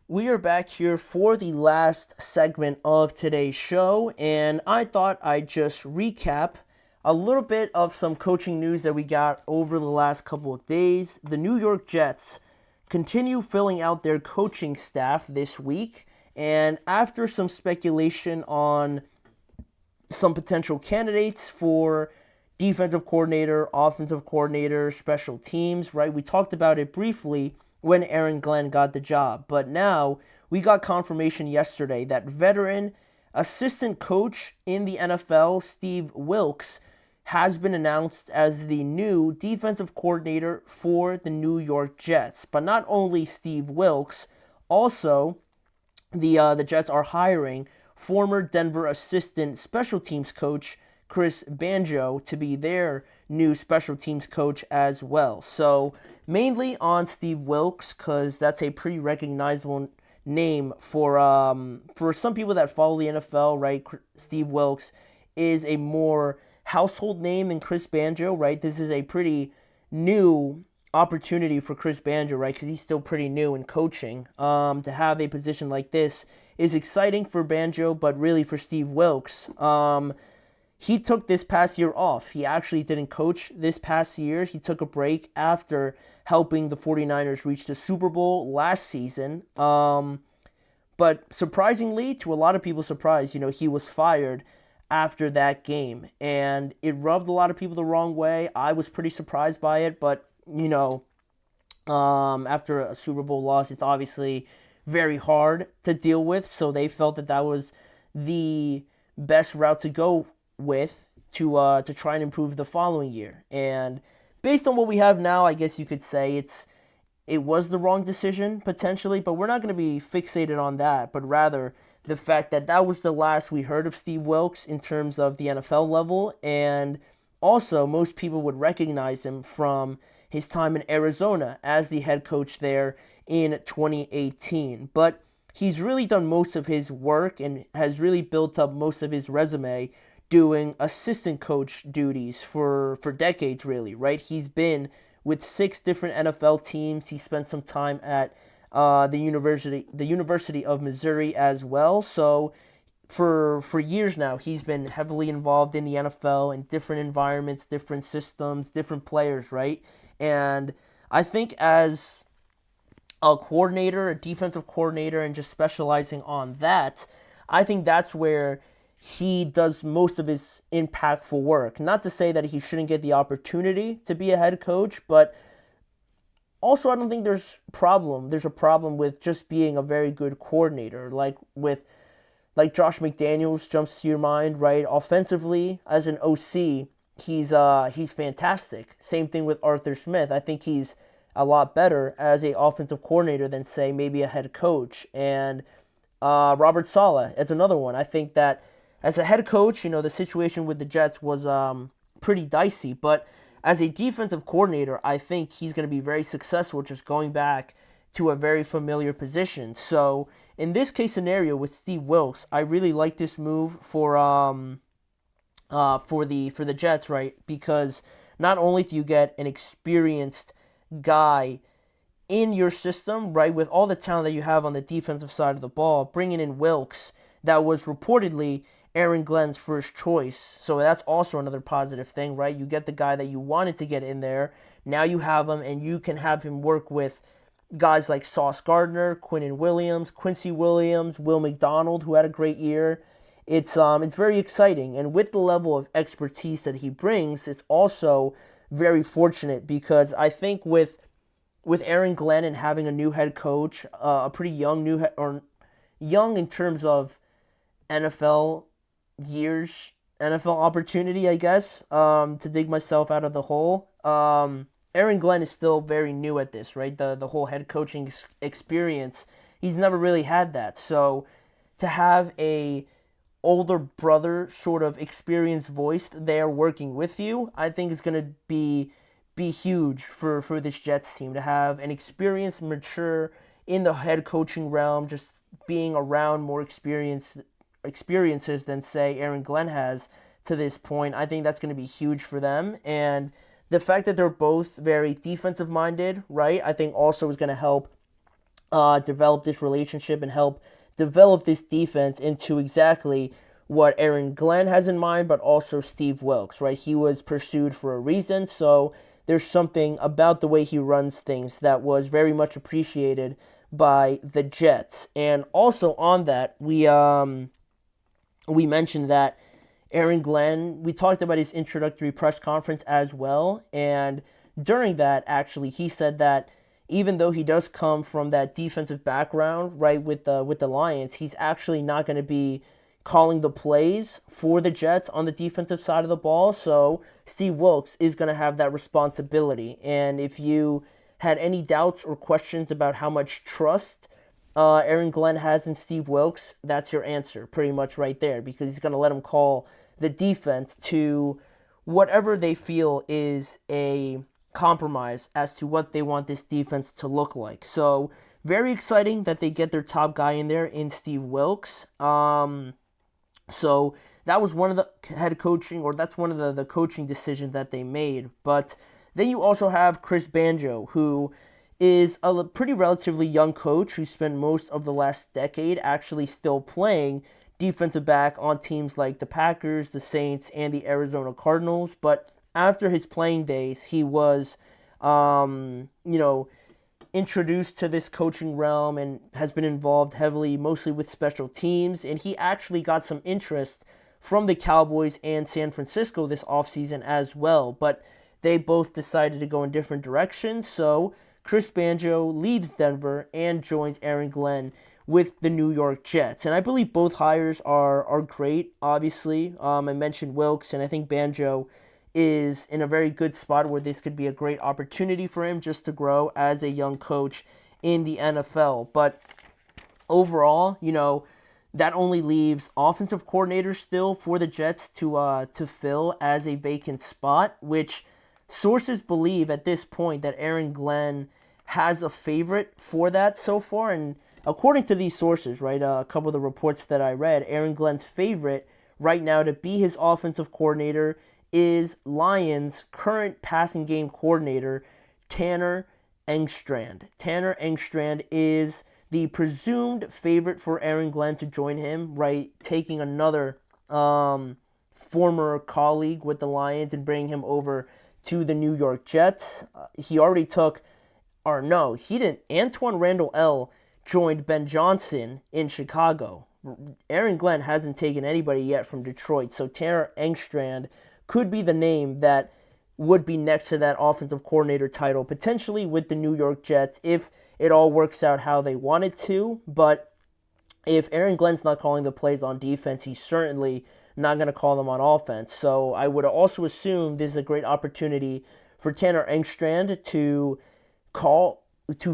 We are back here for the last segment of today's show, and I thought I'd just recap a little bit of some coaching news that we got over the last couple of days. The New York Jets continue filling out their coaching staff this week, and after some speculation on some potential candidates for defensive coordinator, offensive coordinator, special teams, right? We talked about it briefly when Aaron Glenn got the job, but now we got confirmation yesterday that veteran assistant coach in the NFL, Steve Wilks, has been announced as the new defensive coordinator for the New York Jets. But not only Steve Wilks, also the Jets are hiring former Denver assistant special teams coach Chris Banjo to be their new special teams coach as well. So mainly on Steve Wilks because that's a pretty recognizable name for some people that follow the NFL. Right, Steve Wilks is a more household name than Chris Banjo. Right, this is a pretty new opportunity for Chris Banjo, right? Because he's still pretty new in coaching. To have a position like this is exciting for Banjo, but really for Steve Wilks. He took this past year off. He actually didn't coach this past year. He took a break after helping the 49ers reach the Super Bowl last season. But surprisingly, to a lot of people's surprise, he was fired after that game. And it rubbed a lot of people the wrong way. I was pretty surprised by it, but after a Super Bowl loss, it's obviously very hard to deal with. So they felt that that was the best route to go with to try and improve the following year. And based on what we have now, I guess you could say it was the wrong decision potentially, but we're not going to be fixated on that, but rather the fact that that was the last we heard of Steve Wilks in terms of the NFL level. And also, most people would recognize him from his time in Arizona as the head coach there in 2018. But he's really done most of his work and has really built up most of his resume doing assistant coach duties for decades, really, right? He's been with 6 different NFL teams. He spent some time at the University of Missouri as well. So for years now, he's been heavily involved in the NFL in different environments, different systems, different players, right? And I think as a coordinator, a defensive coordinator, and just specializing on that, I think that's where he does most of his impactful work. Not to say that he shouldn't get the opportunity to be a head coach, but also I don't think there's a problem with just being a very good coordinator, like Josh McDaniels jumps to your mind, right? Offensively, as an OC, he's fantastic. Same thing with Arthur Smith. I think he's a lot better as a offensive coordinator than, say, maybe a head coach. And Robert Saleh, it's another one. I think that as a head coach, the situation with the Jets was pretty dicey. But as a defensive coordinator, I think he's going to be very successful just going back to a very familiar position. So in this case scenario with Steve Wilks, I really like this move for the Jets, right? Because not only do you get an experienced guy in your system, right, with all the talent that you have on the defensive side of the ball, bringing in Wilks, that was reportedly Aaron Glenn's first choice. So that's also another positive thing, right? You get the guy that you wanted to get in there. Now you have him, and you can have him work with guys like Sauce Gardner, Quinnen Williams, Quincy Williams, Will McDonald, who had a great year. It's very exciting, and with the level of expertise that he brings, it's also very fortunate because I think with Aaron Glenn and having a new head coach, a pretty young or young in terms of NFL years, NFL opportunity, I guess, to dig myself out of the hole. Aaron Glenn is still very new at this, right? The whole head coaching experience, he's never really had that. So to have a older brother sort of experienced voice there working with you, I think is going to be huge for this Jets team to have an experienced, mature in the head coaching realm, just being around more experiences than, say, Aaron Glenn has to this point. I think that's going to be huge for them. And the fact that they're both very defensive minded, right, I think also is going to help develop this relationship and help develop this defense into exactly what Aaron Glenn has in mind, but also Steve Wilks, right? He was pursued for a reason, so there's something about the way he runs things that was very much appreciated by the Jets. And also on that, we mentioned that Aaron Glenn, we talked about his introductory press conference as well, and during that, actually, he said that even though he does come from that defensive background, right, with the Lions, he's actually not going to be calling the plays for the Jets on the defensive side of the ball. So Steve Wilks is going to have that responsibility. And if you had any doubts or questions about how much trust Aaron Glenn has in Steve Wilks, that's your answer pretty much right there, because he's going to let him call the defense to whatever they feel is a compromise as to what they want this defense to look like. So very exciting that they get their top guy in there in Steve Wilks. So that was one of the head coaching, or that's one of the coaching decisions that they made. But then you also have Chris Banjo, who is a pretty relatively young coach who spent most of the last decade actually still playing defensive back on teams like the Packers, the Saints, and the Arizona Cardinals. But after his playing days, he was, introduced to this coaching realm and has been involved heavily, mostly with special teams. And he actually got some interest from the Cowboys and San Francisco this offseason as well. But they both decided to go in different directions. So Chris Banjo leaves Denver and joins Aaron Glenn with the New York Jets. And I believe both hires are great, obviously. I mentioned Wilks, and I think Banjo is in a very good spot where this could be a great opportunity for him just to grow as a young coach in the NFL. But overall, that only leaves offensive coordinators still for the Jets to fill as a vacant spot, which sources believe at this point that Aaron Glenn has a favorite for that so far. And according to these sources, right, a couple of the reports that I read, Aaron Glenn's favorite right now to be his offensive coordinator is Lions' current passing game coordinator, Tanner Engstrand. Tanner Engstrand is the presumed favorite for Aaron Glenn to join him, right, taking another former colleague with the Lions and bringing him over to the New York Jets. He already took, or no, he didn't. Antoine Randall L. joined Ben Johnson in Chicago. Aaron Glenn hasn't taken anybody yet from Detroit, so Tanner Engstrand could be the name that would be next to that offensive coordinator title, potentially with the New York Jets, if it all works out how they want it to. But if Aaron Glenn's not calling the plays on defense, he's certainly not going to call them on offense. So I would also assume this is a great opportunity for Tanner Engstrand to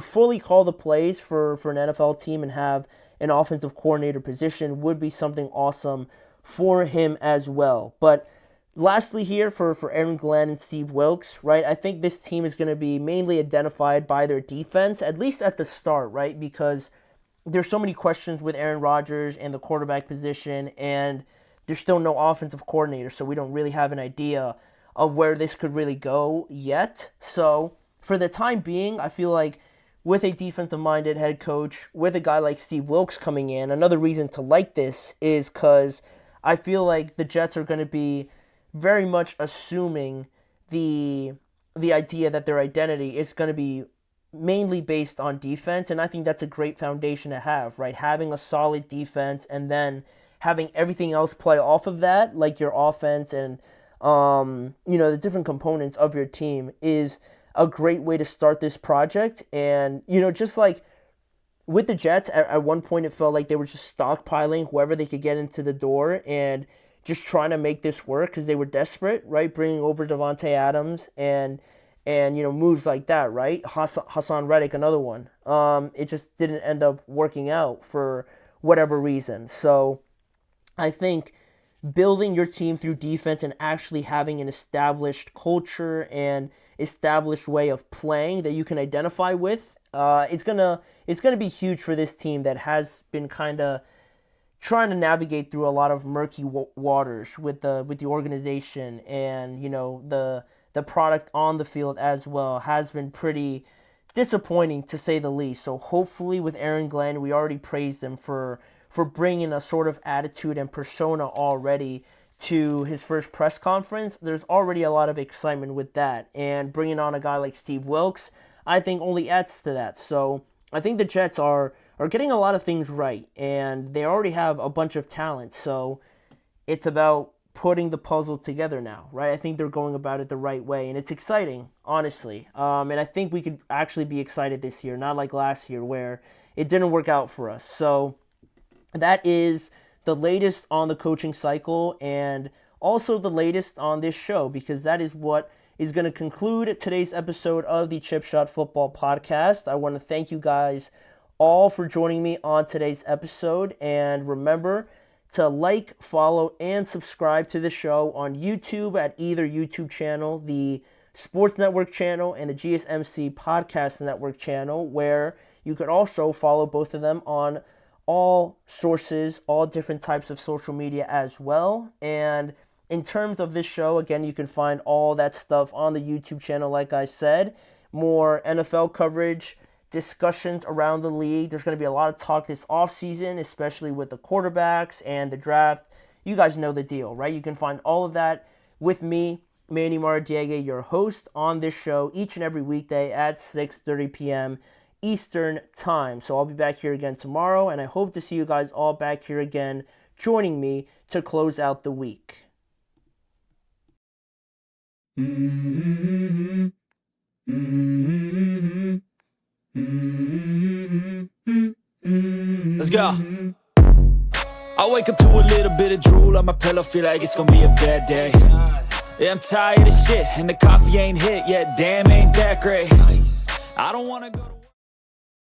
fully call the plays for an NFL team and have an offensive coordinator position would be something awesome for him as well. But lastly here for Aaron Glenn and Steve Wilks, right, I think this team is going to be mainly identified by their defense, at least at the start, right, because there's so many questions with Aaron Rodgers and the quarterback position, and there's still no offensive coordinator, so we don't really have an idea of where this could really go yet. So for the time being, I feel like with a defensive-minded head coach, with a guy like Steve Wilks coming in, another reason to like this is because I feel like the Jets are going to be very much assuming the idea that their identity is going to be mainly based on defense, and I think that's a great foundation to have, right? Having a solid defense and then having everything else play off of that, like your offense and the different components of your team, is a great way to start this project. And just like with the Jets, at one point it felt like they were just stockpiling whoever they could get into the door and just trying to make this work because they were desperate, right? Bringing over Devontae Adams and moves like that, right? Hassan Reddick, another one. It just didn't end up working out for whatever reason. So I think building your team through defense and actually having an established culture and established way of playing that you can identify with, it's gonna be huge for this team that has been kind of trying to navigate through a lot of murky waters with the organization, and the product on the field as well has been pretty disappointing to say the least. So hopefully with Aaron Glenn, we already praised him for bringing a sort of attitude and persona already to his first press conference. There's already a lot of excitement with that, and bringing on a guy like Steve Wilks, I think only adds to that. So I think the Jets are getting a lot of things right, and they already have a bunch of talent. So it's about putting the puzzle together now, right? I think they're going about it the right way, and it's exciting, honestly. And I think we could actually be excited this year, not like last year where it didn't work out for us. So that is the latest on the coaching cycle, and also the latest on this show, because that is what is going to conclude today's episode of the Chip Shot Football Podcast. I want to thank you guys all for joining me on today's episode, and remember to like, follow, and subscribe to the show on YouTube at either YouTube channel, the Sports Network channel, and the GSMC Podcast Network channel, where you could also follow both of them on all sources, all different types of social media as well. And in terms of this show, again, you can find all that stuff on the YouTube channel, like I said. More NFL coverage, discussions around the league. There's going to be a lot of talk this offseason, especially with the quarterbacks and the draft. You guys know the deal, right? You can find all of that with me, Manny Maradiaga, your host on this show each and every weekday at 6:30 p.m. Eastern Time. So I'll be back here again tomorrow, and I hope to see you guys all back here again joining me to close out the week. Mm-hmm. Mm-hmm. Let's go. I wake up to a little bit of drool on my pillow, feel like it's gonna be a bad day. Yeah, I'm tired of shit, and the coffee ain't hit yet, damn, ain't that great. I don't wanna go to